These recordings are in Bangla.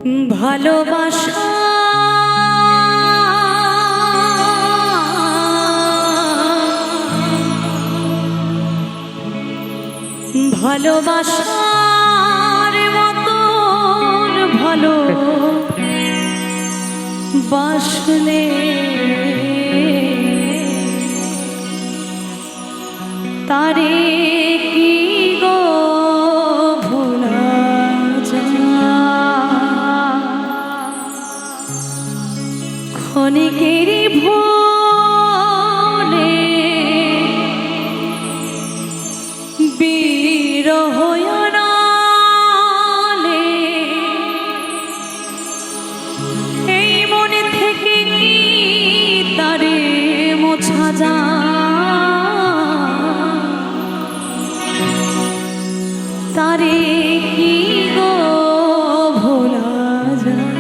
ভালোবাসা ভালোবাসার মতন ভালো বাসলে তারে কি গো ভোলা যায় ক্ষণিকেরই ভোলে বিরহ নালে এই মনে থেকে কি তারে মোছা যায় তারে কি গো ভোলা যায়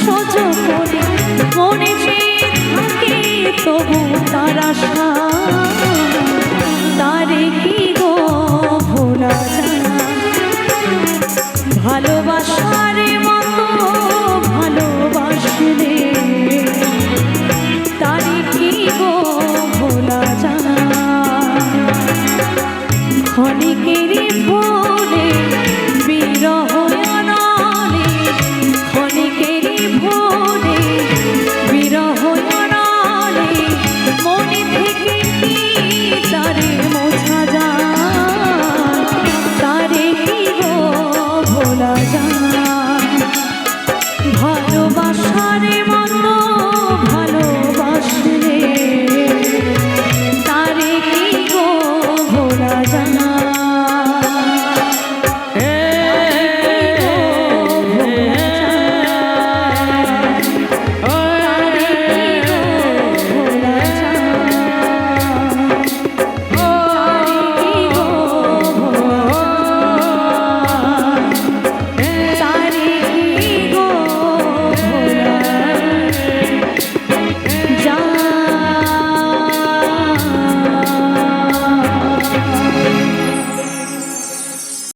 সহ্য করে মনে চেয়ে থাকে তবু তার আশা তারে কি গো ভোলা যায় ভালোবাসার মতো ভালোবাসলে তারে কি গো ভোলা যায় ক্ষণিকেরই ভোরে বিরহ অনলে ক্ষণিকেরই ভোরে বিরহ অনলে মনে থেকে কি তারে মোছা যায় তারে কি গো ভোলা যায় ভালোবাসার